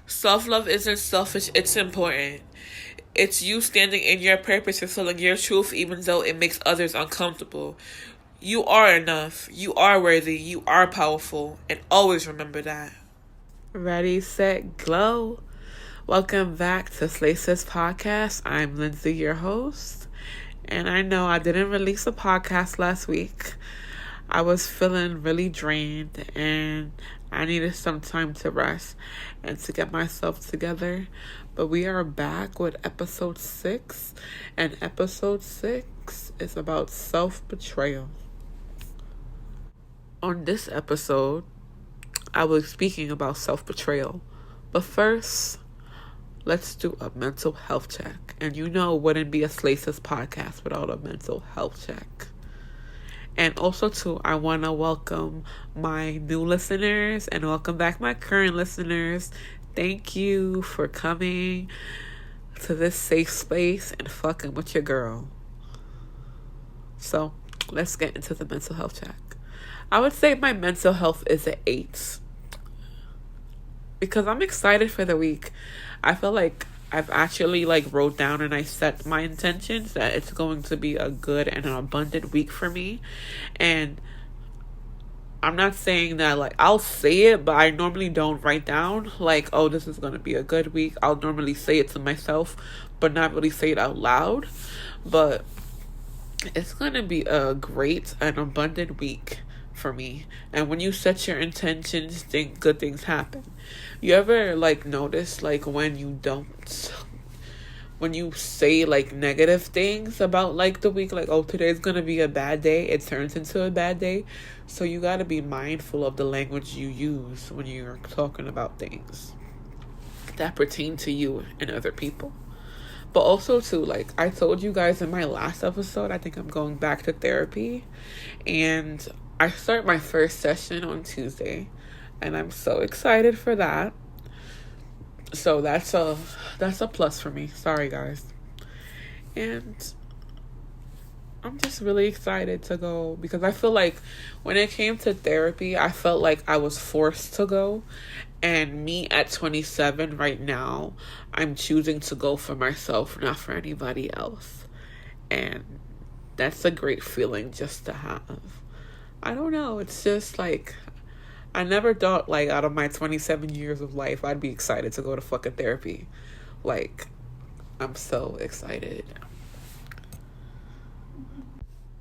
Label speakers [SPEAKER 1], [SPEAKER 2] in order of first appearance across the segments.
[SPEAKER 1] Self-love isn't selfish, it's important. It's you standing in your purpose and telling your truth even though it makes others uncomfortable. You are enough. You are worthy. You are powerful. And always remember that. Ready, set, glow. Welcome back to Slay Sis Podcast. I'm Lindsay, your host. And I know I didn't release a podcast last week. I was feeling really drained and I needed some time to rest and to get myself together. But we are back with episode 6. And episode 6 is about self-betrayal. On this episode, I will be speaking about self-betrayal. But first, let's do a mental health check. And it wouldn't be a Slay Sis podcast without a mental health check. And also, too, I want to welcome my new listeners and welcome back my current listeners. Thank you for coming to this safe space and fucking with your girl. So, let's get into the mental health check. I would say my mental health is an 8. Because I'm excited for the week. I feel like I've actually wrote down and I set my intentions that it's going to be a good and an abundant week for me. And I'm not saying that I'll say it, but I normally don't write down oh, this is going to be a good week. I'll normally say it to myself, but not really say it out loud. But it's going to be a great and abundant week for me. And when you set your intentions, good things happen. You ever notice when you don't, when you say negative things about the week, oh, today's gonna be a bad day, it turns into a bad day. So you gotta be mindful of the language you use when you're talking about things that pertain to you and other people. But also too, I told you guys in my last episode, I think I'm going back to therapy, and I start my first session on Tuesday, and I'm so excited for that. So that's a plus for me. Sorry, guys. And I'm just really excited to go because I feel like when it came to therapy, I felt like I was forced to go. And me at 27 right now, I'm choosing to go for myself, not for anybody else. And that's a great feeling just to have. I don't know. It's just I never thought out of my 27 years of life, I'd be excited to go to fucking therapy. I'm so excited.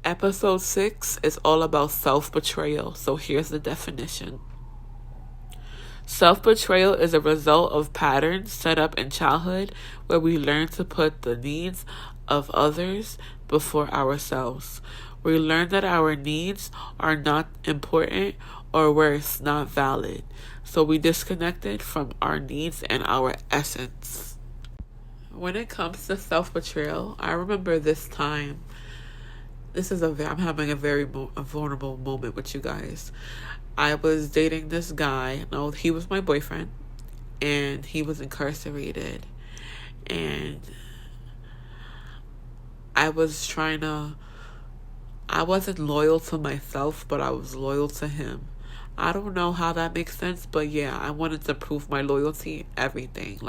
[SPEAKER 1] Episode 6 is all about self-betrayal. So here's the definition. Self-betrayal is a result of patterns set up in childhood where we learn to put the needs of others before ourselves. We learn that our needs are not important or worse, not valid. So we disconnected from our needs and our essence. When it comes to self-betrayal, I remember this time. I'm having a very vulnerable moment with you guys. I was dating this guy. No, he was my boyfriend. And he was incarcerated. And I wasn't loyal to myself, but I was loyal to him. I don't know how that makes sense, but yeah, I wanted to prove my loyalty, everything.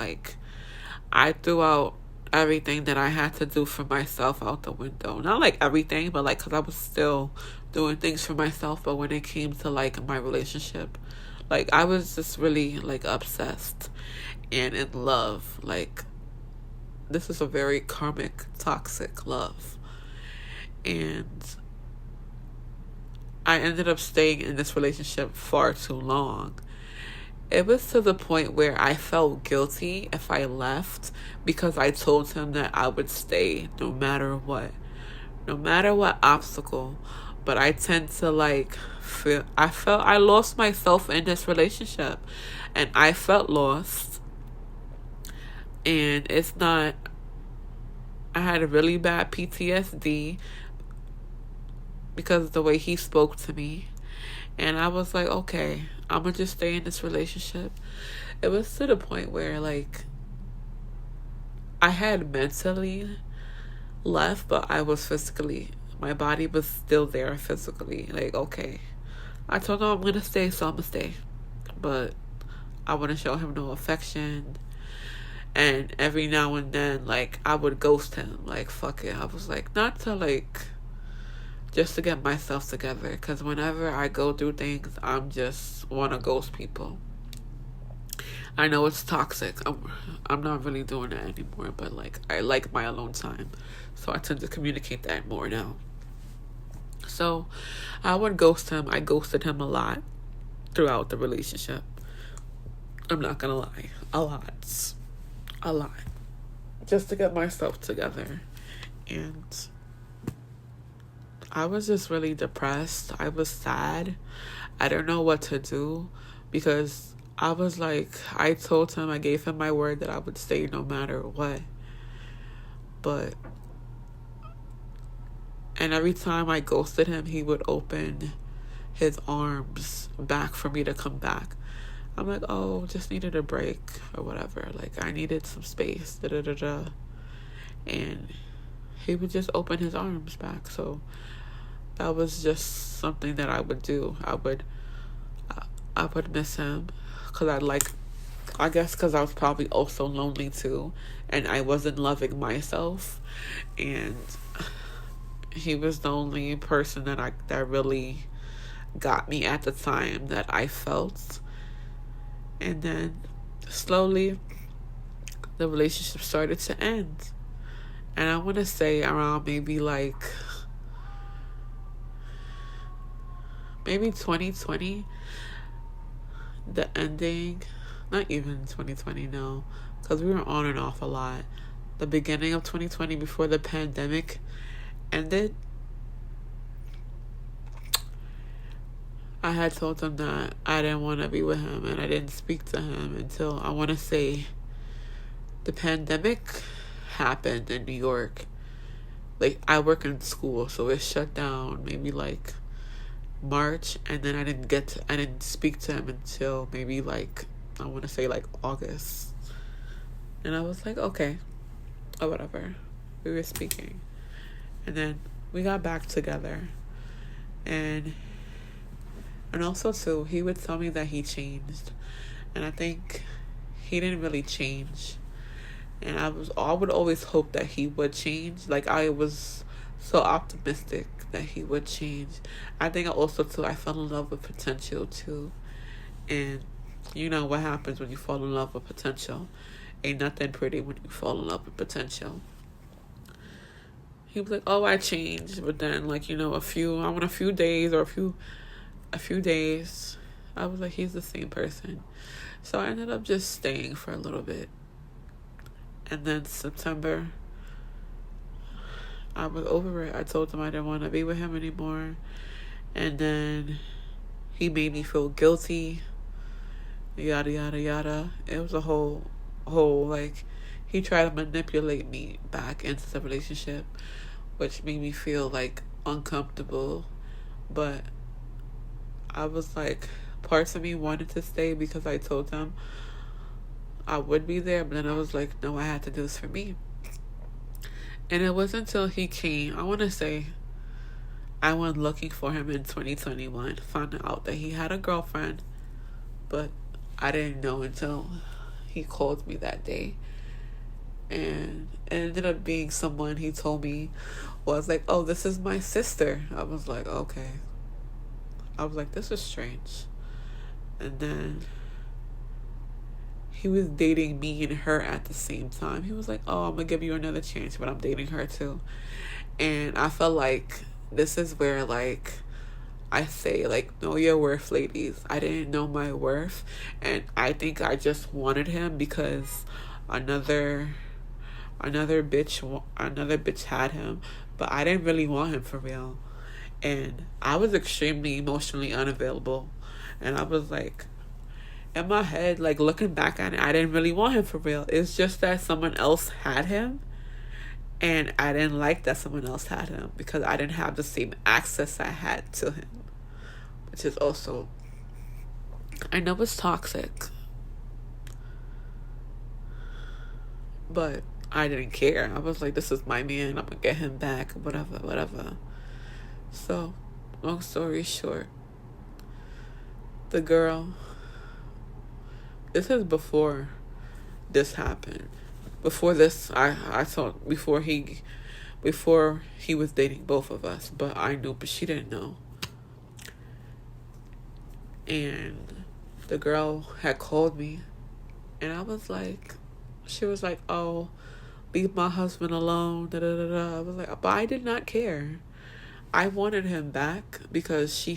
[SPEAKER 1] I threw out everything that I had to do for myself out the window. Not everything, but because I was still doing things for myself. But when it came to my relationship, I was just really obsessed and in love. This is a very karmic, toxic love. And I ended up staying in this relationship far too long. It was to the point where I felt guilty if I left because I told him that I would stay no matter what obstacle. But I tend to I lost myself in this relationship, and I felt lost. And I had a really bad PTSD because of the way he spoke to me. And I was like, okay, I'm gonna just stay in this relationship. It was to the point where I had mentally left, but I was my body was still there physically. Okay, I told him I'm gonna stay, so I'm gonna stay. But I wouldn't show him no affection. And every now and then, like, I would ghost him. Like, fuck it. I was like, not to, like, just to get myself together. Because whenever I go through things, I'm just want to ghost people. I know it's toxic. I'm not really doing that anymore. But, like, I like my alone time. So I tend to communicate that more now. So I would ghost him. I ghosted him a lot throughout the relationship. I'm not going to lie. A lot. Just to get myself together. And I was just really depressed. I was sad. I don't know what to do because I was like, I told him, I gave him my word that I would stay no matter what. And every time I ghosted him, he would open his arms back for me to come back. I'm like, oh, just needed a break or whatever. Like, I needed some space. And he would just open his arms back. So that was just something that I would do. I would miss him because I guess because I was probably also lonely too, and I wasn't loving myself, and he was the only person that really got me at the time that I felt. And then slowly the relationship started to end. And I want to say around maybe 2020, the ending, not even 2020, no, because we were on and off a lot. The beginning of 2020 before the pandemic ended, I had told him that I didn't want to be with him, and I didn't speak to him until, I want to say, the pandemic happened in New York. Like, I work in school, so it shut down maybe March, and then I didn't speak to him until maybe I want to say August. And I was like, okay, or whatever. We were speaking. And then we got back together. And also too, he would tell me that he changed. And I think he didn't really change. And I would always hope that he would change. Like, I was so optimistic that he would change. I think also too, I fell in love with potential too. And you know what happens when you fall in love with potential. Ain't nothing pretty when you fall in love with potential. He was like, oh, I changed. But then a few days, I was like, he's the same person. So I ended up just staying for a little bit. And then September, I was over it. I told him I didn't want to be with him anymore. And then he made me feel guilty. Yada, yada, yada. It was a whole, he tried to manipulate me back into the relationship, which made me feel uncomfortable. But I was parts of me wanted to stay because I told him I would be there, but then I was like, no, I had to do this for me. And it wasn't until he came, I want to say, I went looking for him in 2021, found out that he had a girlfriend, but I didn't know until he called me that day. And it ended up being someone he told me was like, oh, this is my sister. I was like, okay. I was like, this is strange. And then he was dating me and her at the same time. He was like, oh, I'm going to give you another chance, but I'm dating her too. And I felt like this is where I say know your worth, ladies. I didn't know my worth, and I think I just wanted him because another bitch had him, but I didn't really want him for real. And I was extremely emotionally unavailable, and I was in my head, looking back at it, I didn't really want him for real. It's just that someone else had him, and I didn't like that someone else had him because I didn't have the same access I had to him, which is also, I know it's toxic, but I didn't care. I was like, this is my man, I'm gonna get him back, whatever. So, long story short, the girl this is before this happened. Before this, I thought before he was dating both of us, but I knew, but she didn't know. And the girl had called me, and she was like, oh, leave my husband alone, da da da da. I was like, but I did not care. I wanted him back because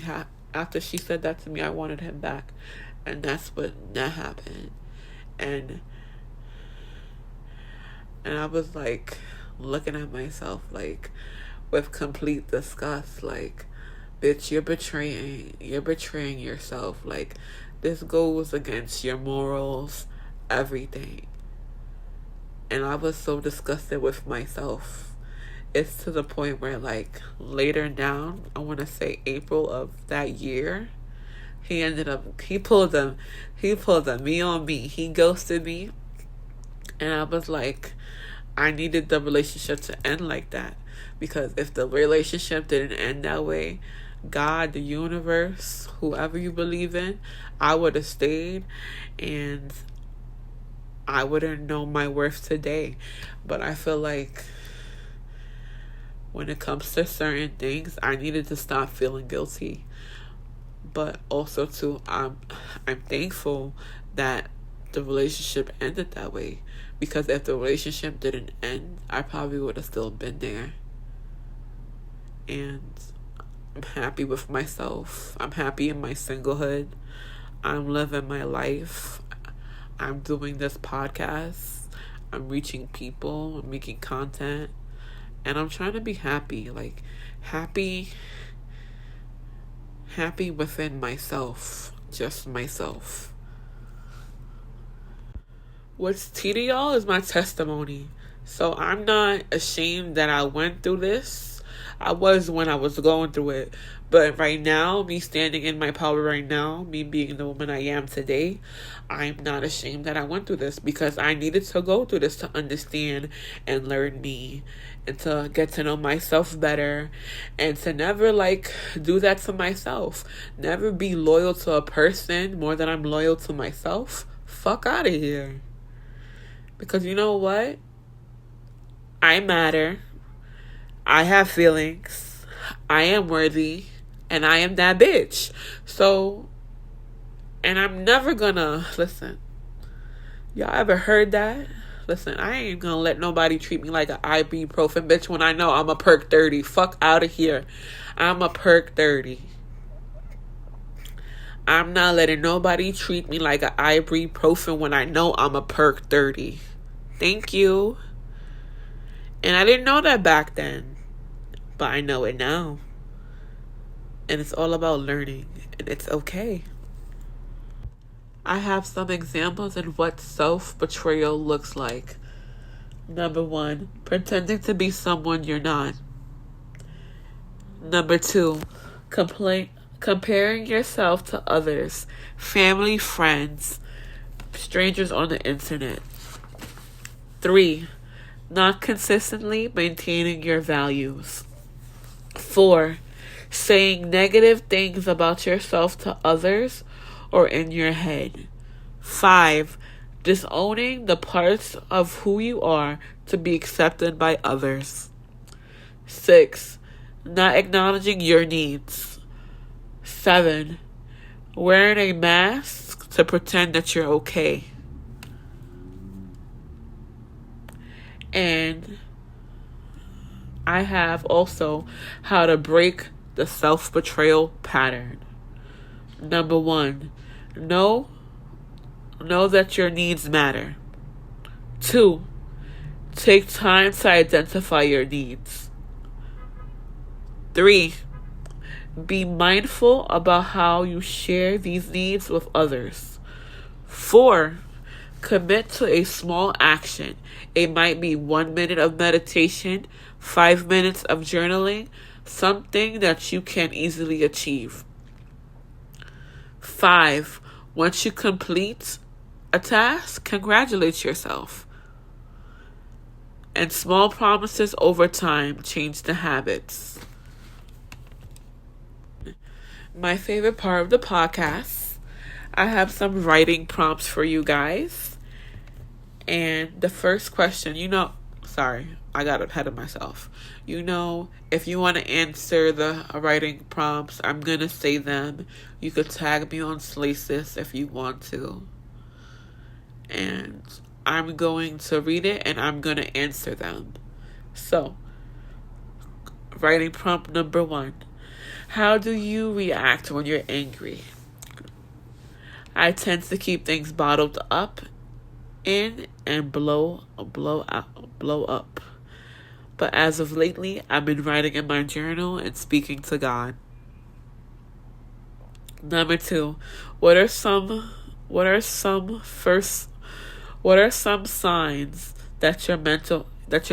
[SPEAKER 1] after she said that to me, I wanted him back. And that's what that happened. And I was like looking at myself like with complete disgust, like, bitch, you're betraying yourself. Like, this goes against your morals, everything. And I was so disgusted with myself. It's to the point where, like, later down, I want to say April of that year, he pulled a me on me. He ghosted me. And I was like, I needed the relationship to end like that. Because if the relationship didn't end that way, God, the universe, whoever you believe in, I would have stayed and I wouldn't know my worth today. But I feel like when it comes to certain things, I needed to stop feeling guilty. But also too, I'm thankful that the relationship ended that way. Because if the relationship didn't end, I probably would have still been there. And I'm happy with myself. I'm happy in my singlehood. I'm living my life. I'm doing this podcast. I'm reaching people. I'm making content. And I'm trying to be happy. Like, happy within myself. Just myself. What's tea to y'all is my testimony. So I'm not ashamed that I went through this. I was when I was going through it. But right now, me standing in my power right now, me being the woman I am today, I'm not ashamed that I went through this because I needed to go through this to understand and learn me and to get to know myself better and to never do that to myself. Never be loyal to a person more than I'm loyal to myself. Fuck out of here. Because you know what? I matter. I have feelings. I am worthy. And I am that bitch. So, and I'm never gonna, listen. Y'all ever heard that? Listen, I ain't gonna let nobody treat me like an ibuprofen bitch when I know I'm a perk 30. Fuck out of here. I'm a perk 30. I'm not letting nobody treat me like an ibuprofen when I know I'm a perk 30. Thank you. And I didn't know that back then. But I know it now. And it's all about learning. And it's okay. I have some examples of what self-betrayal looks like. Number 1, pretending to be someone you're not. Number 2, comparing yourself to others, family, friends, strangers on the internet. 3, not consistently maintaining your values. 4, saying negative things about yourself to others or in your head. 5, disowning the parts of who you are to be accepted by others. 6, not acknowledging your needs. 7, wearing a mask to pretend that you're okay. And I have also how to break the self-betrayal pattern. Number 1, know that your needs matter. 2, take time to identify your needs. 3, be mindful about how you share these needs with others. 4, commit to a small action. It might be 1 minute of meditation, 5 minutes of journaling, something that you can easily achieve. 5, once you complete a task, congratulate yourself. And small promises over time change the habits. My favorite part of the podcast, I have some writing prompts for you guys. And the first question, sorry, I got ahead of myself. If you want to answer the writing prompts, I'm going to say them. You could tag me on Slasis if you want to. And I'm going to read it and I'm going to answer them. So, writing prompt number 1. How do you react when you're angry? I tend to keep things bottled up in and blow up. But as of lately, I've been writing in my journal and speaking to God. Number 2, what are some signs that your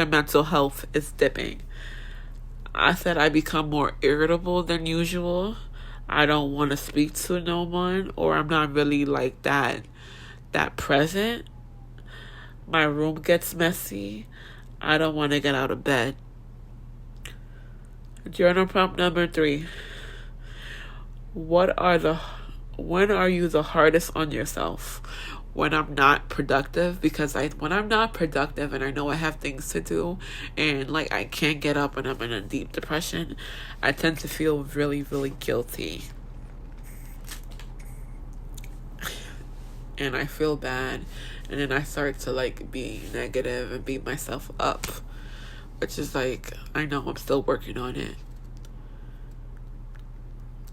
[SPEAKER 1] mental health is dipping? I said I become more irritable than usual. I don't want to speak to no one, or I'm not really like that present. My room gets messy. I don't want to get out of bed. Journal prompt number 3. When are you the hardest on yourself? When I'm not productive, because when I'm not productive and I know I have things to do and like I can't get up and I'm in a deep depression, I tend to feel really, really guilty. And I feel bad, and then I start to like be negative and beat myself up, which is like, I know I'm still working on it.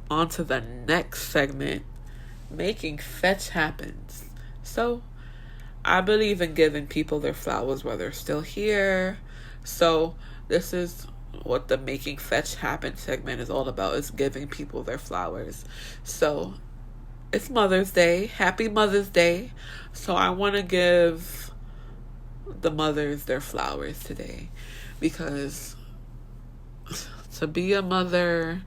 [SPEAKER 1] On to the next segment, making fetch happens. So, I believe in giving people their flowers while they're still here. So, this is what the Making Fetch Happen segment is all about, is giving people their flowers. So, it's Mother's Day. Happy Mother's Day. So, I want to give the mothers their flowers today. Because to be a mother,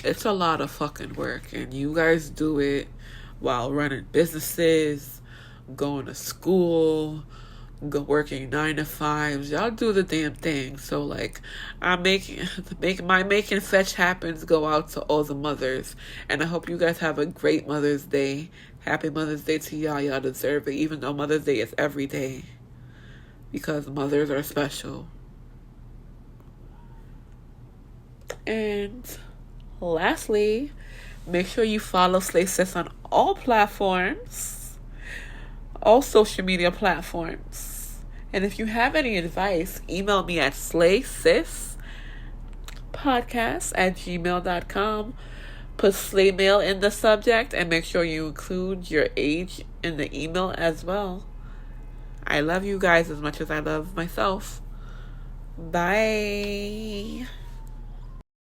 [SPEAKER 1] it's a lot of fucking work. And you guys do it while running businesses, going to school, working 9 to 5s. Y'all do the damn thing. So like, I'm making fetch happens go out to all the mothers, and I hope you guys have a great Mother's Day. Happy Mother's Day to y'all. Y'all deserve it, even though Mother's Day is every day, because mothers are special. And lastly, make sure you follow Slay Sis on all platforms, all social media platforms. And if you have any advice, email me at slaysispodcast@gmail.com. Put Slay Mail in the subject and make sure you include your age in the email as well. I love you guys as much as I love myself. Bye.